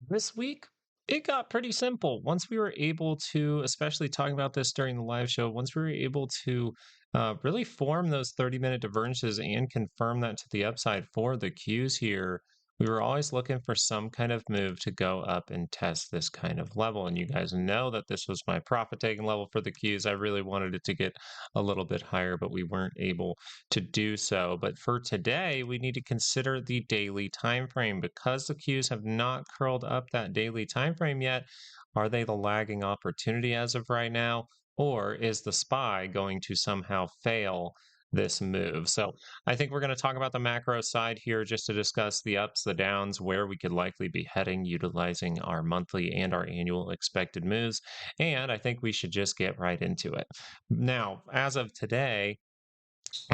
This week, it got pretty simple. Once we were able to, especially talking about this during the live show, once we were able to really form those 30-minute divergences and confirm that to the upside for the Qs here, we were always looking for some kind of move to go up and test this kind of level. And you guys know that this was my profit taking level for the Qs. I really wanted it to get a little bit higher, but we weren't able to do so. But for today, we need to consider the daily time frame because the Qs have not curled up that daily time frame yet. Are they the lagging opportunity as of right now, or is the SPY going to somehow fail this move? So I think we're going to talk about the macro side here just to discuss the ups, the downs, where we could likely be heading utilizing our monthly and our annual expected moves. And I think we should just get right into it. Now, as of today,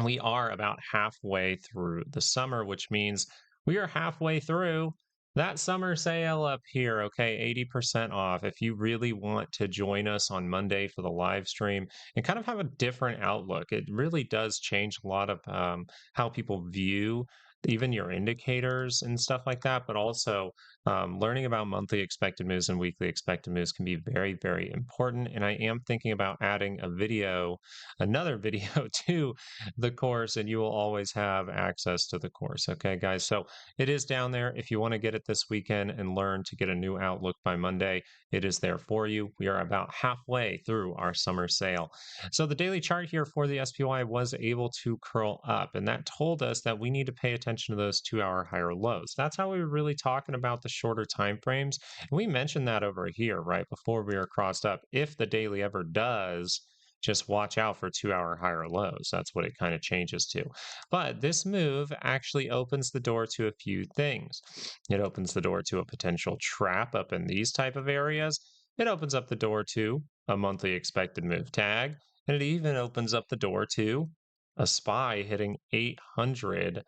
we are about halfway through the summer, which means we are halfway through that summer sale up here. Okay, 80% off. If you really want to join us on Monday for the live stream and kind of have a different outlook, it really does change a lot of how people view even your indicators and stuff like that, but also learning about monthly expected moves and weekly expected moves can be very, very important. And I am thinking about adding another video to the course, and you will always have access to the course. Okay, guys. So it is down there. If you want to get it this weekend and learn to get a new outlook by Monday, it is there for you. We are about halfway through our summer sale. So the daily chart here for the SPY was able to curl up, and that told us that we need to pay attention to those 2 hour higher lows. That's how we were really talking about the shorter time frames. And we mentioned that over here, right before we were crossed up. If the daily ever does, just watch out for 2 hour higher lows. That's what it kind of changes to. But this move actually opens the door to a few things. It opens the door to a potential trap up in these type of areas. It opens up the door to a monthly expected move tag. And it even opens up the door to a SPY hitting 800,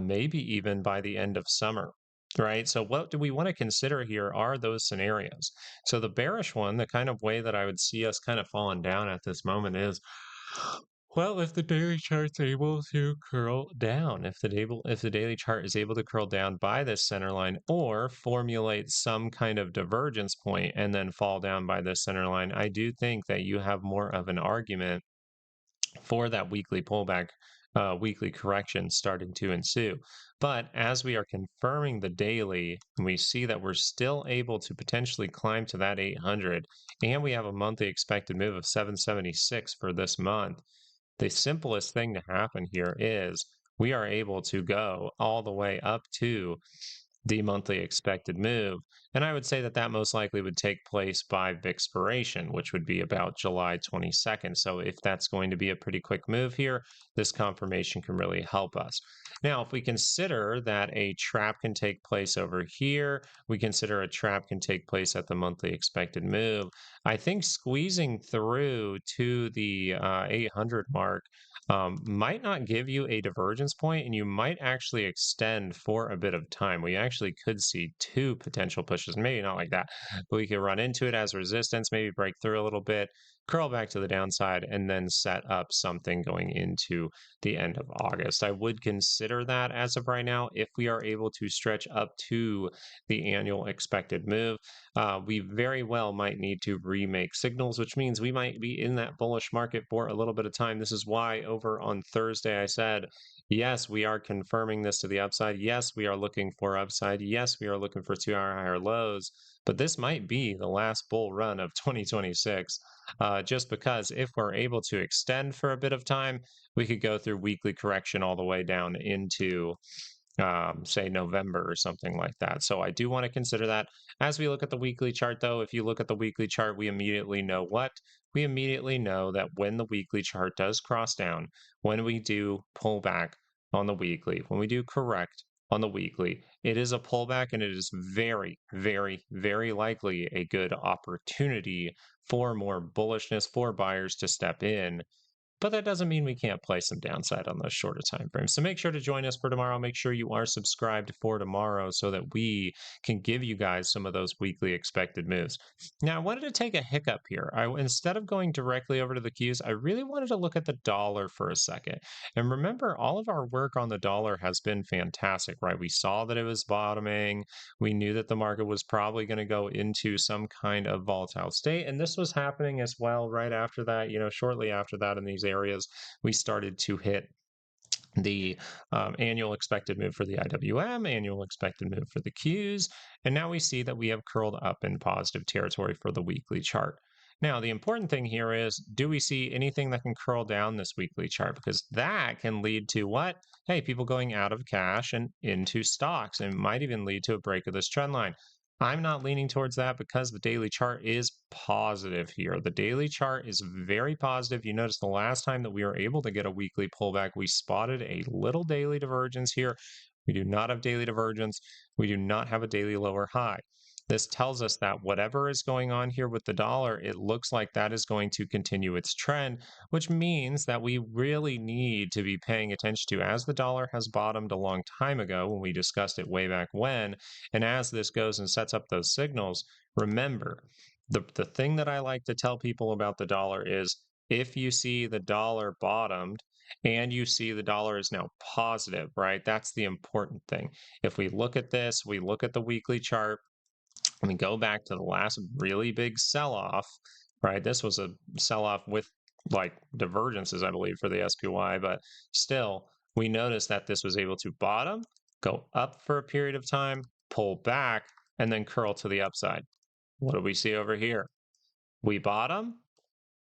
maybe even by the end of summer. Right. So, what do we want to consider here are those scenarios. So the bearish one, the kind of way that I would see us kind of falling down at this moment is, well, if the daily chart's able to curl down, if the daily chart is able to curl down by this center line or formulate some kind of divergence point and then fall down by this center line, I do think that you have more of an argument for that weekly pullback, weekly correction starting to ensue. But as we are confirming the daily, we see that we're still able to potentially climb to that 800, and we have a monthly expected move of 776 for this month. The simplest thing to happen here is we are able to go all the way up to the monthly expected move. And I would say that that most likely would take place by expiration, which would be about July 22nd. So if that's going to be a pretty quick move here, this confirmation can really help us. Now, if we consider that a trap can take place over here, we consider a trap can take place at the monthly expected move. I think squeezing through to the 800 mark might not give you a divergence point, and you might actually extend for a bit of time. We actually could see two potential pushes, maybe not like that, but we could run into it as resistance, maybe break through a little bit, curl back to the downside, and then set up something going into the end of August. I would consider that as of right now if we are able to stretch up to the annual expected move. We very well might need to remake signals, which means we might be in that bullish market for a little bit of time. This is why over on Thursday I said, yes, we are confirming this to the upside. Yes, we are looking for upside. Yes, we are looking for 2 hour higher lows. But this might be the last bull run of 2026, just because if we're able to extend for a bit of time, we could go through weekly correction all the way down into say November or something like that. So I do want to consider that. As we look at the weekly chart, though, if you look at the weekly chart, we immediately know what? We immediately know that when the weekly chart does cross down, when we do pull back on the weekly, when we do correct on the weekly, it is a pullback and it is very, very, very likely a good opportunity for more bullishness for buyers to step in but that doesn't mean we can't play some downside on those shorter time frames. So make sure to join us for tomorrow. Make sure you are subscribed for tomorrow so that we can give you guys some of those weekly expected moves. Now, I wanted to take a hiccup here. Instead of going directly over to the cues, I really wanted to look at the dollar for a second. And remember, all of our work on the dollar has been fantastic, right? We saw that it was bottoming. We knew that the market was probably going to go into some kind of volatile state. And this was happening as well right after that, shortly after that in these areas, we started to hit the annual expected move for the IWM, annual expected move for the Qs, and now we see that we have curled up in positive territory for the weekly chart. Now, the important thing here is, do we see anything that can curl down this weekly chart? Because that can lead to what? Hey, people going out of cash and into stocks, and might even lead to a break of this trend line. I'm not leaning towards that because the daily chart is positive here. The daily chart is very positive. You notice the last time that we were able to get a weekly pullback, we spotted a little daily divergence here. We do not have daily divergence. We do not have a daily lower high. This tells us that whatever is going on here with the dollar, it looks like that is going to continue its trend, which means that we really need to be paying attention to, as the dollar has bottomed a long time ago when we discussed it way back when, and as this goes and sets up those signals, remember, the thing that I like to tell people about the dollar is, if you see the dollar bottomed and you see the dollar is now positive, right? That's the important thing. If we look at this, we look at the weekly chart, and we go back to the last really big sell-off, right? This was a sell-off with like divergences, I believe, for the SPY, but still, we noticed that this was able to bottom, go up for a period of time, pull back, and then curl to the upside. What do we see over here? We bottom.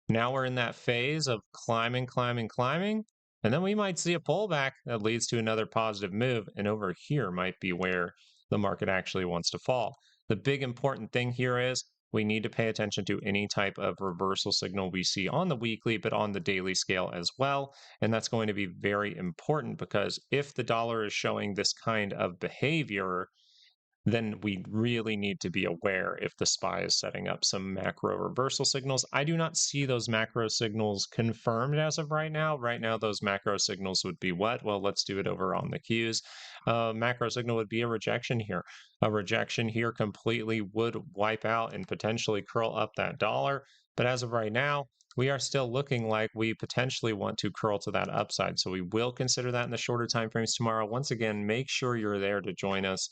Now we're in that phase of climbing, climbing, climbing, and then we might see a pullback that leads to another positive move. And over here might be where the market actually wants to fall. The big important thing here is we need to pay attention to any type of reversal signal we see on the weekly, but on the daily scale as well. And that's going to be very important, because if the dollar is showing this kind of behavior, then we really need to be aware if the SPY is setting up some macro reversal signals. I do not see those macro signals confirmed as of right now. Right now, those macro signals would be what? Well, let's do it over on the Qs. Macro signal would be a rejection here. A rejection here completely would wipe out and potentially curl up that dollar. But as of right now, we are still looking like we potentially want to curl to that upside. So we will consider that in the shorter time frames tomorrow. Once again, make sure you're there to join us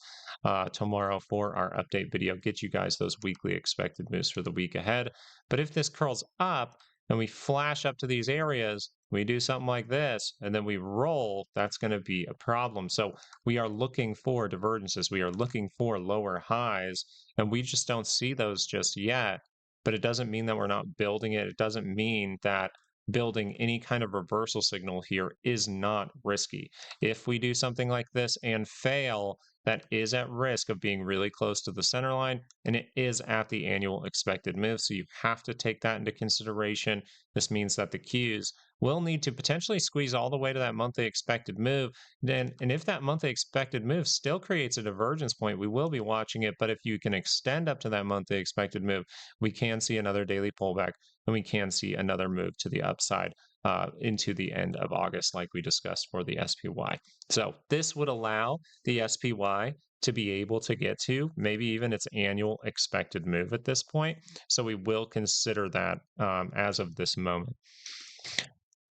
tomorrow for our update video, get you guys those weekly expected moves for the week ahead. But if this curls up and we flash up to these areas, we do something like this, and then we roll, that's going to be a problem. So we are looking for divergences. We are looking for lower highs, and we just don't see those just yet. But it doesn't mean that we're not building it. It doesn't mean that building any kind of reversal signal here is not risky. If we do something like this and fail, that is at risk of being really close to the center line, and it is at the annual expected move. So you have to take that into consideration. This means that the Qs will need to potentially squeeze all the way to that monthly expected move. And if that monthly expected move still creates a divergence point, we will be watching it. But if you can extend up to that monthly expected move, we can see another daily pullback, and we can see another move to the upside into the end of August, like we discussed for the SPY. So this would allow the SPY to be able to get to maybe even its annual expected move at this point. So we will consider that as of this moment.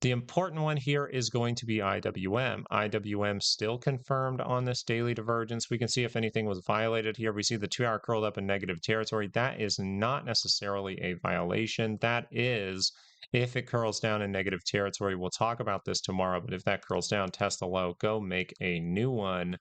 The important one here is going to be IWM. IWM still confirmed on this daily divergence. We can see if anything was violated here. We see the 2-hour curled up in negative territory. That is not necessarily a violation. That is, if it curls down in negative territory. We'll talk about this tomorrow, but if that curls down, test the low, go make a new one.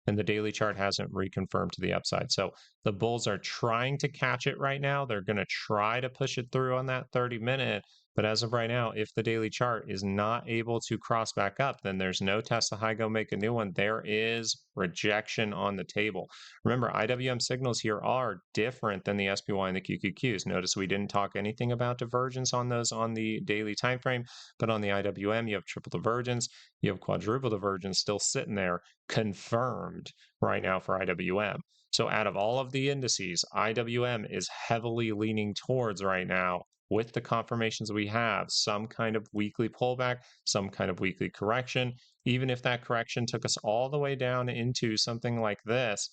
And the daily chart hasn't reconfirmed to the upside. So the bulls are trying to catch it right now. They're going to try to push it through on that 30-minute. But as of right now, if the daily chart is not able to cross back up, then there's no test the high, go make a new one. There is rejection on the table. Remember, IWM signals here are different than the SPY and the QQQs. Notice we didn't talk anything about divergence on those on the daily time frame, but on the IWM, you have triple divergence, you have quadruple divergence still sitting there, confirmed right now for IWM. So out of all of the indices, IWM is heavily leaning towards right now with the confirmations we have, some kind of weekly pullback, some kind of weekly correction, even if that correction took us all the way down into something like this,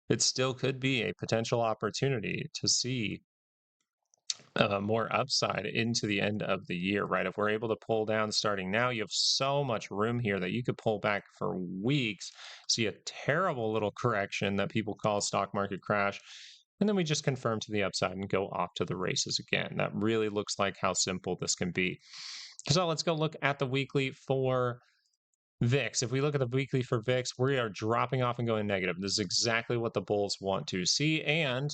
it still could be a potential opportunity to see more upside into the end of the year, right? If we're able to pull down starting now, you have so much room here that you could pull back for weeks, see a terrible little correction that people call stock market crash, and then we just confirm to the upside and go off to the races again. That really looks like how simple this can be. So let's go look at the weekly for VIX. If we look at the weekly for VIX, we are dropping off and going negative. This is exactly what the bulls want to see. And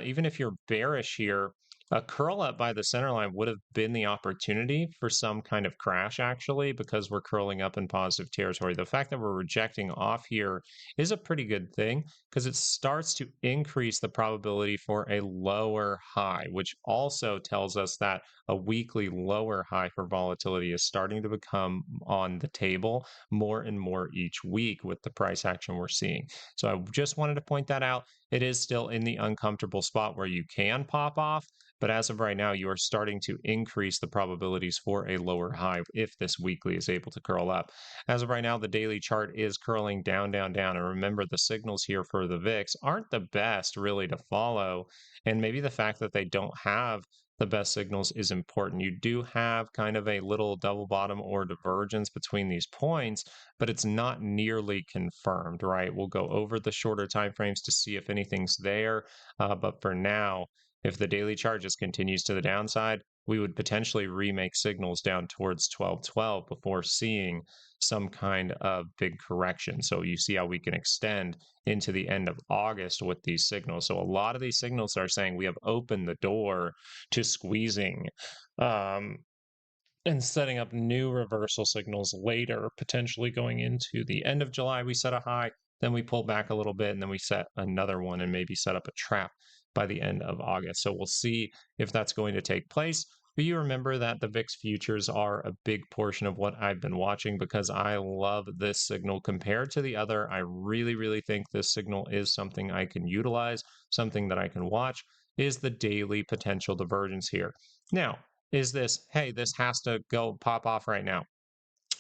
even if you're bearish here, a curl up by the center line would have been the opportunity for some kind of crash, actually, because we're curling up in positive territory. The fact that we're rejecting off here is a pretty good thing because it starts to increase the probability for a lower high, which also tells us that a weekly lower high for volatility is starting to become on the table more and more each week with the price action we're seeing. So I just wanted to point that out. It is still in the uncomfortable spot where you can pop off, but as of right now, you are starting to increase the probabilities for a lower high if this weekly is able to curl up. As of right now, the daily chart is curling down, down, down. And remember, the signals here for the VIX aren't the best really to follow. And maybe the fact that they don't have the best signals is important. You do have kind of a little double bottom or divergence between these points, but it's not nearly confirmed, right? We'll go over the shorter time frames to see if anything's there. But for now, if the daily chart just continues to the downside, we would potentially remake signals down towards 1212 before seeing some kind of big correction. So you see how we can extend into the end of August with these signals. So a lot of these signals are saying we have opened the door to squeezing and setting up new reversal signals later, potentially going into the end of July. We set a high, then we pull back a little bit, and then we set another one and maybe set up a trap by the end of August. So we'll see if that's going to take place. But you remember that the VIX futures are a big portion of what I've been watching because I love this signal compared to the other. I really, really think this signal is something I can utilize, something that I can watch, is the daily potential divergence here. Now, is this, hey, this has to go pop off right now?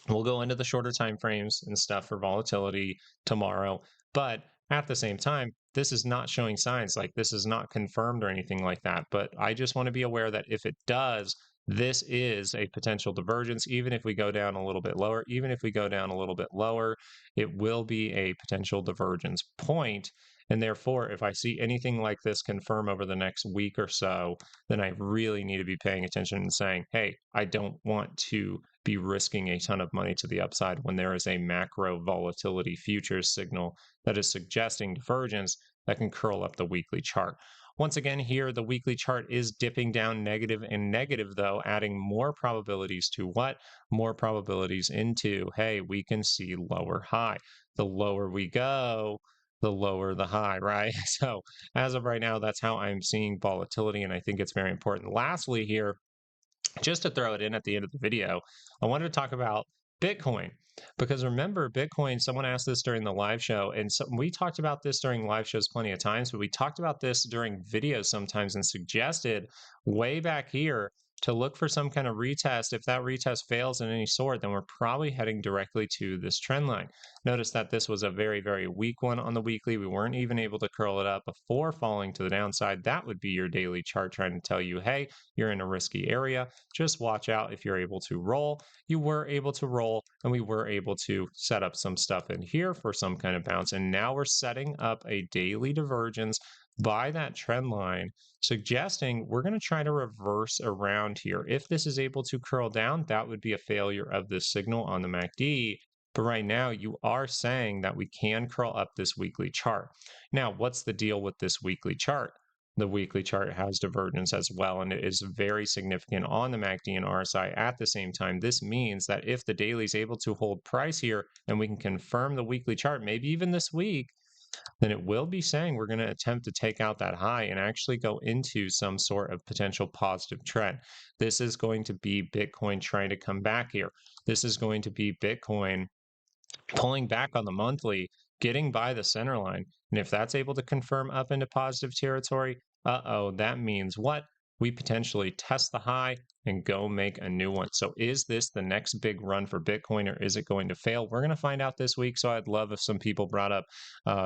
We'll go into the shorter time frames and stuff for volatility tomorrow. But at the same time, this is not showing signs like this is not confirmed or anything like that. But I just want to be aware that if it does, this is a potential divergence. Even if we go down a little bit lower, even if we go down a little bit lower, it will be a potential divergence point. And therefore, if I see anything like this confirm over the next week or so, then I really need to be paying attention and saying, hey, I don't want to be risking a ton of money to the upside when there is a macro volatility futures signal that is suggesting divergence that can curl up the weekly chart. Once again, here, the weekly chart is dipping down negative and negative, though, adding more probabilities to what? More probabilities into, hey, we can see lower high. The lower we go, the lower the high, right? So as of right now, that's how I'm seeing volatility, and I think it's very important. Lastly here, just to throw it in at the end of the video, I wanted to talk about Bitcoin. Because remember, Bitcoin, someone asked this during the live show, and so we talked about this during live shows plenty of times, but we talked about this during videos sometimes and suggested way back here to look for some kind of retest. If that retest fails in any sort, then we're probably heading directly to this trend line. Notice that this was a very, very weak one on the weekly. We weren't even able to curl it up before falling to the downside. That would be your daily chart trying to tell you, hey, you're in a risky area. Just watch out if you're able to roll. You were able to roll, and we were able to set up some stuff in here for some kind of bounce. And now we're setting up a daily divergence by that trend line, suggesting we're going to try to reverse around here. If this is able to curl down, that would be a failure of this signal on the MACD. But right now, you are saying that we can curl up this weekly chart. Now, what's the deal with this weekly chart? The weekly chart has divergence as well, and it is very significant on the MACD and RSI at the same time. This means that if the daily is able to hold price here and we can confirm the weekly chart, maybe even this week, then it will be saying we're going to attempt to take out that high and actually go into some sort of potential positive trend. This is going to be Bitcoin trying to come back here. This is going to be Bitcoin pulling back on the monthly, getting by the center line. And if that's able to confirm up into positive territory, that means what? we potentially test the high and go make a new one. So is this the next big run for Bitcoin, or is it going to fail? We're going to find out this week. So I'd love if some people brought up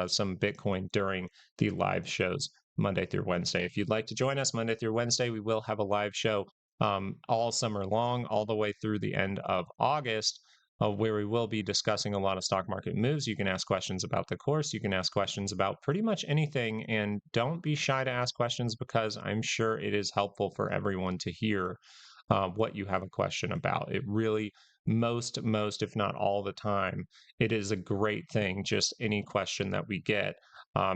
some Bitcoin during the live shows Monday through Wednesday. If you'd like to join us Monday through Wednesday, we will have a live show all summer long, all the way through the end of August, where we will be discussing a lot of stock market moves. You can ask questions about the course. You can ask questions about pretty much anything. And don't be shy to ask questions, because I'm sure it is helpful for everyone to hear what you have a question about. It really, most, if not all the time, it is a great thing. Just any question that we get.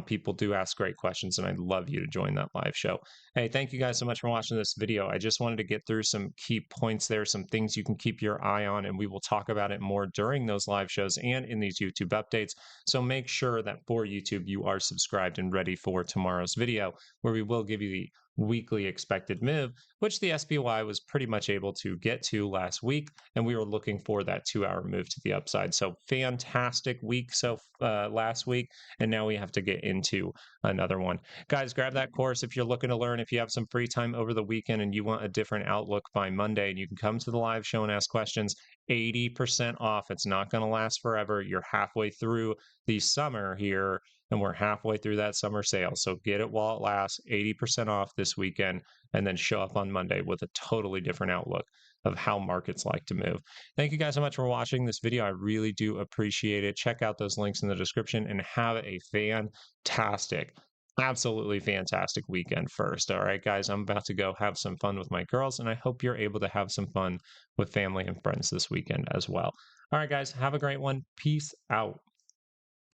People do ask great questions, and I'd love you to join that live show. Hey, thank you guys so much for watching this video. I just wanted to get through some key points there, some things you can keep your eye on, and we will talk about it more during those live shows and in these YouTube updates. So make sure that for YouTube, you are subscribed and ready for tomorrow's video, where we will give you the weekly expected move, which the SPY was pretty much able to get to last week, and we were looking for that 2-hour move to the upside. So fantastic week last week, and now we have to get into another one. Guys, grab that course if you're looking to learn. If you have some free time over the weekend and you want a different outlook by Monday, and you can come to the live show and ask questions, 80% off. It's not going to last forever. You're halfway through the summer here, and we're halfway through that summer sale. So get it while it lasts, 80% off this weekend, and then show up on Monday with a totally different outlook of how markets like to move. Thank you guys so much for watching this video. I really do appreciate it. Check out those links in the description, and have a fantastic, absolutely fantastic weekend first. All right, guys, I'm about to go have some fun with my girls, and I hope you're able to have some fun with family and friends this weekend as well. All right, guys, have a great one. Peace out.